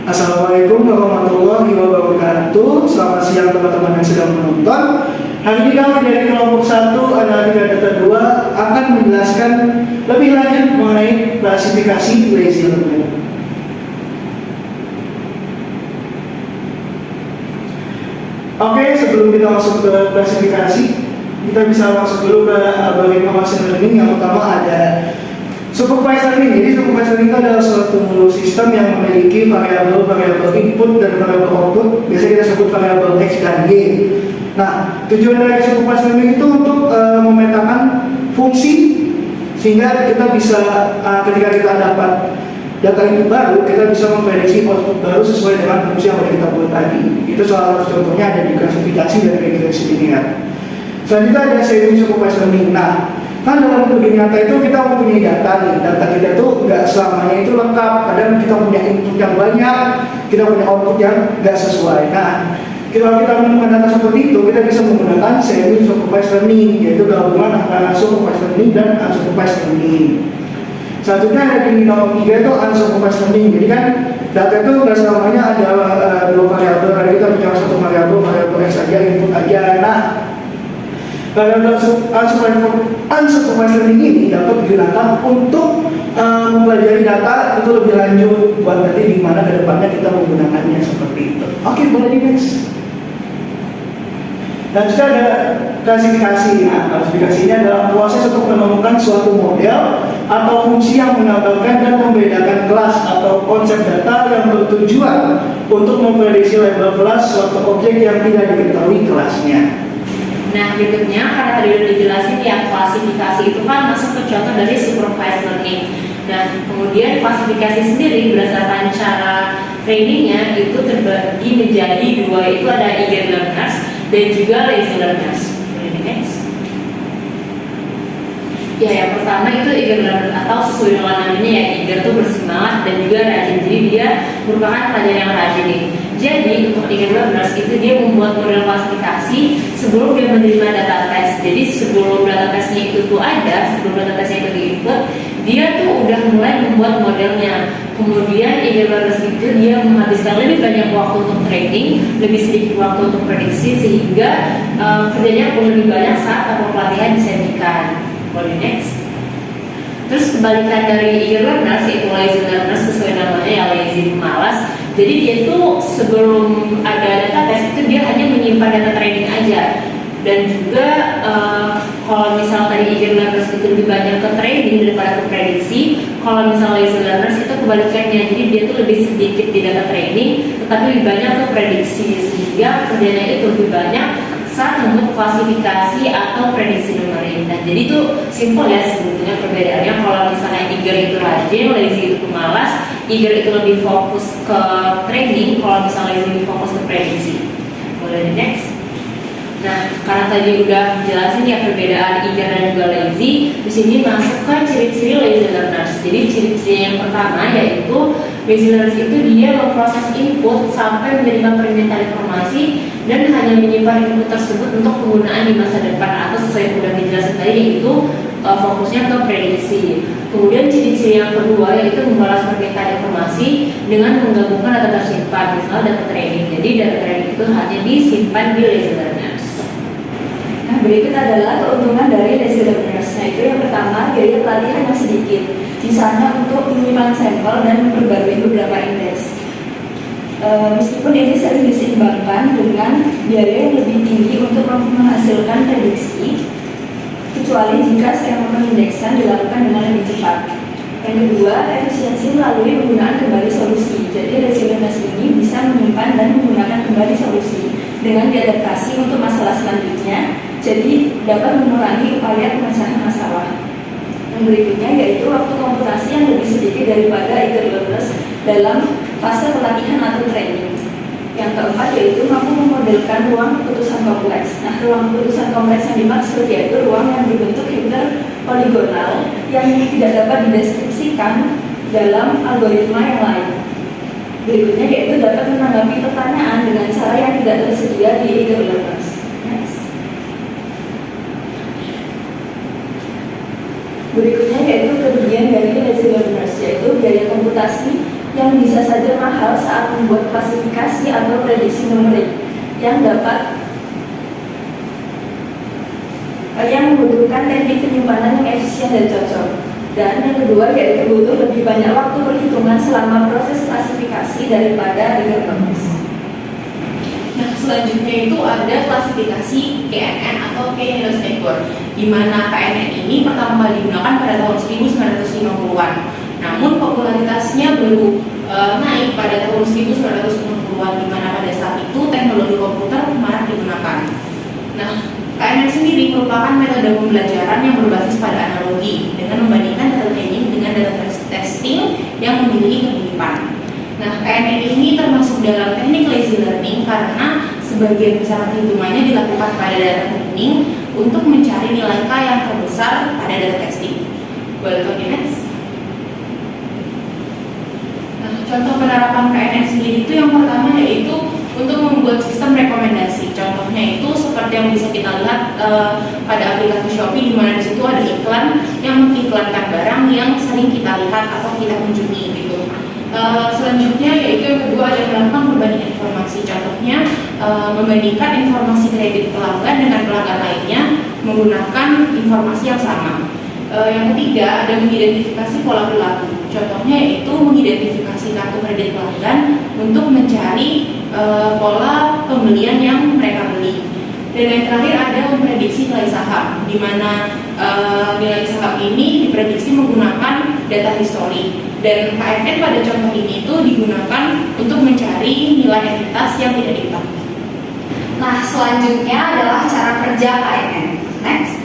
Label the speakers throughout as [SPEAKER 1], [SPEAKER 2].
[SPEAKER 1] Assalamualaikum warahmatullahi wabarakatuh. Selamat siang teman-teman yang sedang menonton. Hari ini kami dari kelompok 1 Analika Data 2 akan menjelaskan lebih lanjut mengenai klasifikasi lazy learner. Oke, sebelum kita masuk ke klasifikasi, kita bisa masuk dulu ke algoritma machine learning. Yang pertama ada supervised learning. Jadi supervised learning itu adalah suatu sistem yang memiliki variabel input dan variabel output. Biasanya kita sebut variabel X dan Y. Nah, tujuan dari supervised learning itu untuk memetakan fungsi, sehingga kita bisa ketika kita dapat data input baru, kita bisa memprediksi output baru sesuai dengan fungsi yang kita buat tadi. Itu salah satu contohnya ada di klasifikasi dan regresi linear. Selanjutnya ada semi supervised learning. Nah, kan dalam dunia nyata itu kita mempunyai data nih. Data kita itu nggak selamanya itu lengkap. Kadang kita punya input yang banyak, kita punya output yang nggak sesuai. Nah, kalau kita menemukan data seperti itu, kita bisa menggunakan semi supervised learning, yaitu gabungan antara supervised learning dan unsupervised learning. Selanjutnya ada di nomor 3 itu unsupervised learning. Jadi kan data itu nggak selamanya ada dua variabel. Karena kita punya satu variabel X aja, input aja. Nah, variabel unsupervised learning ini dapat digunakan untuk mempelajari data itu lebih lanjut buat nanti di mana kedepannya kita menggunakannya seperti itu. Oke, boleh di next. Dan juga ada klasifikasi. Nah, klasifikasi ini adalah proses untuk menemukan suatu model atau fungsi yang menambahkan dan membedakan kelas atau konsep data yang bertujuan untuk memprediksi label kelas suatu objek yang tidak diketahui kelasnya.
[SPEAKER 2] Nah, berikutnya karena tadi udah dijelasin ya, klasifikasi itu kan masuk ke contoh dari supervised learning. Nah, kemudian klasifikasi sendiri berdasarkan cara trainingnya itu terbagi menjadi dua, itu ada eager learners dan juga lazy learners. Next. Ya, yang pertama itu eager learner atau sesuai dengan namanya ya, eager itu bersemangat dan juga rajin. Jadi dia merupakan pelajar yang rajin nih. Jadi untuk eager learners itu dia membuat model klasifikasi sebelum dia menerima data tes. Jadi sebelum data tesnya itu tuh ada, sebelum data tesnya itu diinput, dia tuh udah mulai membuat modelnya. Kemudian eager learners itu dia menghabiskan lebih banyak waktu untuk training, lebih sedikit waktu untuk prediksi, sehingga kerjanya pun lebih banyak saat tahap pelatihan disajikan. Boleh next. Terus kebalikan dari eager learners yaitu lazy learners, sesuai namanya ya, lazy malas. Jadi dia tuh sebelum ada data tes itu dia hanya menyimpan data training aja. Dan juga kalau misal tadi eager learners itu lebih banyak ke training daripada ke prediksi, kalau misal lazy learners itu kebalikannya. Jadi dia tuh lebih sedikit di data training tetapi lebih banyak ke prediksi, sehingga kerjanya itu lebih banyak saat membuat klasifikasi atau prediksi numerik. Nah, jadi itu simpel ya sebetulnya perbedaannya. Kalau misalnya eager itu rajin, lazy itu pemalas. Eager itu lebih fokus ke training, kalau misalnya lazy lebih fokus ke prediksi. Boleh next. Nah, karena tadi udah jelasin ya perbedaan eager dan juga lazy, di sini masuk ke ciri-ciri lazy learners. Jadi ciri-ciri yang pertama yaitu lazy learners itu dia memproses input sampai menerima permintaan informasi dan hanya menyimpan input tersebut untuk penggunaan di masa depan, atau sesuai yang udah dijelasin tadi yaitu fokusnya ke prediksi. Kemudian ciri-ciri yang kedua yaitu membalas permintaan informasi dengan menggabungkan data tersimpan, misalnya data training. Jadi data training itu hanya disimpan di lazy learners.
[SPEAKER 3] Nah, berikut adalah keuntungan dari lazy learners. Nah, itu yang pertama, biaya pelatihan yang sedikit, misalnya untuk menyimpan sampel dan memperbarui beberapa indeks. Meskipun ini sering diseimbangkan dengan biaya yang lebih tinggi untuk menghasilkan prediksi, kecuali jika skema pengindeksan dilakukan dengan lebih cepat. Yang kedua, efisiensi melalui penggunaan kembali solusi. Jadi lazy learners ini bisa menyimpan dan menggunakan kembali solusi dengan diadaptasi untuk masalah selanjutnya, jadi dapat mengurangi upaya pemecahan masalah. Yang berikutnya yaitu waktu komputasi yang lebih sedikit daripada eager learners dalam fase pelatihan atau training. Yang keempat yaitu mampu memodelkan ruang keputusan kompleks. Nah, ruang keputusan kompleks yang dimaksud yaitu ruang yang berbentuk hiperpoligonal yang tidak dapat dideskripsikan dalam algoritma yang lain. Berikutnya yaitu dapat menanggapi pertanyaan dengan cara yang tidak tersedia di eager learners. Next. Berikutnya yaitu kerugian dari lazy learners, yaitu biaya komputasi yang bisa saja mahal saat membuat klasifikasi atau prediksi numerik yang membutuhkan teknik penyimpanan yang efisien dan cocok. Dan yang kedua yaitu butuh lebih banyak waktu perhitungan selama proses klasifikasi daripada Eager-Thomas.
[SPEAKER 2] Nah, selanjutnya itu ada klasifikasi KNN atau K-Nielsen-Igor, di mana KNN ini pertama kali digunakan pada tahun 1950-an. Namun popularitasnya baru naik pada tahun 1960-an, di mana pada saat itu teknologi komputer marak digunakan. Nah, KNN sendiri merupakan metode pembelajaran yang berbasis pada analogi dengan membandingkan data training dengan data testing yang memiliki kemiripan. Nah, KNN ini termasuk dalam teknik lazy learning karena sebagian besar perhitungannya dilakukan pada data training untuk mencari nilai K yang terbesar pada data testing. Boleh ke next? Nah, contoh penerapan KNN sendiri itu yang pertama yaitu untuk membuat sistem rekomendasi. Contohnya itu seperti yang bisa kita lihat pada aplikasi Shopee, di mana di situ ada iklan yang mengiklankan barang yang sering kita lihat atau kita kunjungi gitu. Selanjutnya yaitu yang kedua ada melakukan perbandingan informasi. Contohnya membandingkan informasi kredit pelanggan dengan pelanggan lainnya menggunakan informasi yang sama. Yang ketiga ada mengidentifikasi pola perilaku. Contohnya yaitu mengidentifikasi kartu kredit pelanggan untuk mencari pola pembelian yang mereka beli. Dan yang terakhir ada memprediksi nilai saham, di mana nilai saham ini diprediksi menggunakan data histori. Dan KNN pada contoh ini itu digunakan untuk mencari nilai entitas yang tidak diketahui.
[SPEAKER 3] Nah, selanjutnya adalah cara kerja KNN. Next.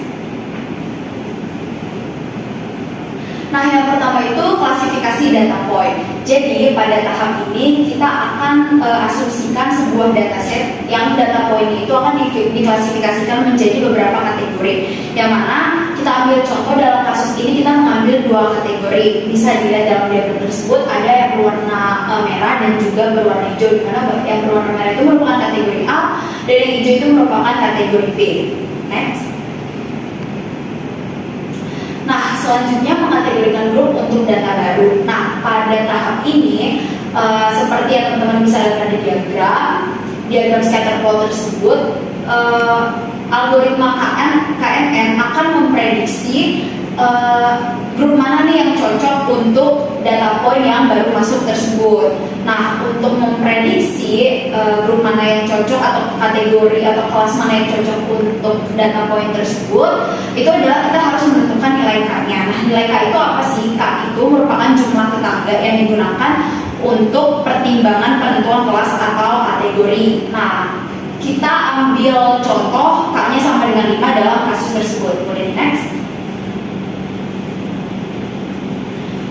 [SPEAKER 3] Nah, yang pertama itu klasifikasi data point. Jadi pada tahap ini kita akan asumsikan sebuah dataset yang data point itu akan diklasifikasikan menjadi beberapa kategori. Yang mana kita ambil contoh dalam kasus ini kita mengambil dua kategori. Bisa dilihat dalam diagram tersebut ada yang berwarna merah dan juga berwarna hijau. Di mana yang berwarna merah itu merupakan kategori A dan yang hijau itu merupakan kategori B. Next. Nah, selanjutnya mengkategorikan grup untuk data baru. Nah, pada tahap ini seperti yang teman-teman bisa lihat pada diagram scatter plot tersebut, algoritma KNN akan memprediksi grup mana nih yang cocok untuk data point yang baru masuk tersebut. Nah, untuk memprediksi grup mana yang cocok atau kategori atau kelas mana yang cocok untuk data point tersebut, itu adalah kita harus menentukan nilai K-nya. Nah, nilai K itu apa sih? K itu merupakan jumlah tetangga yang digunakan untuk pertimbangan penentuan kelas atau kategori. Nah, kita ambil contoh K-nya sama dengan 5 dalam kasus tersebut. Boleh next?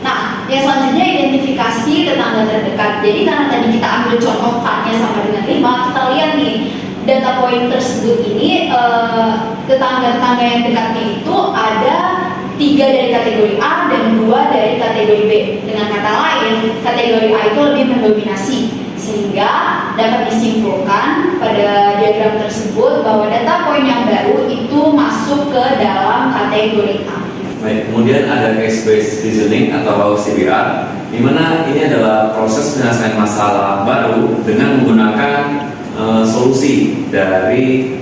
[SPEAKER 3] Nah, yang selanjutnya identifikasi tetangga terdekat. Jadi karena tadi kita ambil contoh K-nya sama dengan 5, kita lihat nih data point tersebut ini tetangga-tetangga yang dekatnya itu ada 3 dari kategori A dan 2 dari kategori B. Dengan kata lain, kategori A itu lebih mendominasi, sehingga dapat disimpulkan pada diagram tersebut bahwa data point yang baru itu masuk ke dalam kategori A.
[SPEAKER 4] Baik, kemudian ada case-based reasoning atau CBR, di mana ini adalah proses penyelesaian masalah baru dengan menggunakan solusi dari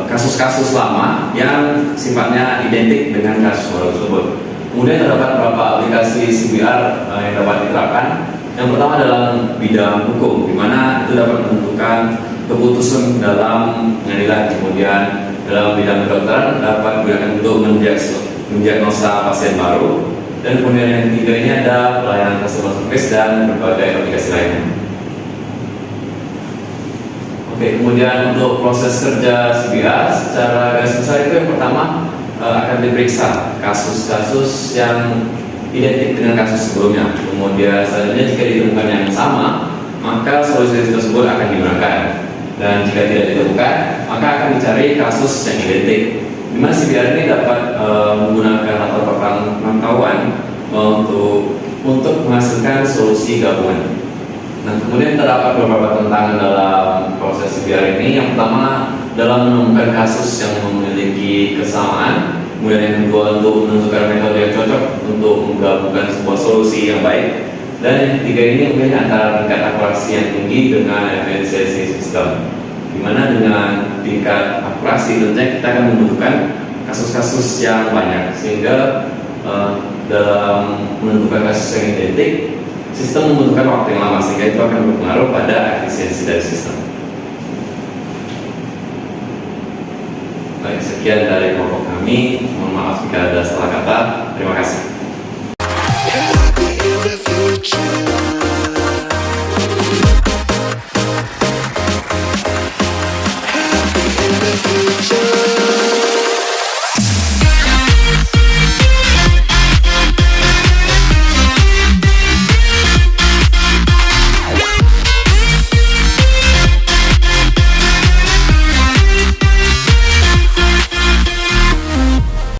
[SPEAKER 4] kasus-kasus lama yang sifatnya identik dengan kasus baru tersebut. Kemudian terdapat beberapa aplikasi CBR yang dapat diterapkan. Yang pertama dalam bidang hukum, di mana itu dapat menentukan keputusan dalam pengadilan. Kemudian dalam bidang kedokteran dapat digunakan untuk mendiagnosa pasien baru. Dan kemudian yang ketiga ini ada pelayanan customer service dan berbagai aplikasi lainnya. Oke, kemudian untuk proses kerja CBR secara garis besar itu yang pertama akan diperiksa kasus-kasus yang identik dengan kasus sebelumnya. Kemudian selanjutnya jika ditemukan yang sama, maka solusi tersebut akan digunakan. Dan jika tidak ditemukan, maka akan dicari kasus yang identik. Di mana CBR ini dapat menggunakan latar belakang pengetahuan untuk menghasilkan solusi gabungan. Nah, kemudian terdapat beberapa tantangan dalam proses CBR ini. Yang pertama dalam menemukan kasus yang memiliki kesamaan. Kemudian yang kedua untuk menentukan metode yang cocok untuk menggabungkan sebuah solusi yang baik. Dan yang ketiga ini mungkin antara tingkat akurasi yang tinggi dengan efisiensi sistem. Dimana dengan tingkat akurasi tentunya kita akan membutuhkan kasus-kasus yang banyak, sehingga dalam menentukan kasus yang identik, sistem membutuhkan waktu yang lama, sehingga itu akan berpengaruh pada efisiensi dari sistem. Baik, sekian dari kelompok kami. Mohon maaf jika ada salah kata. Terima kasih.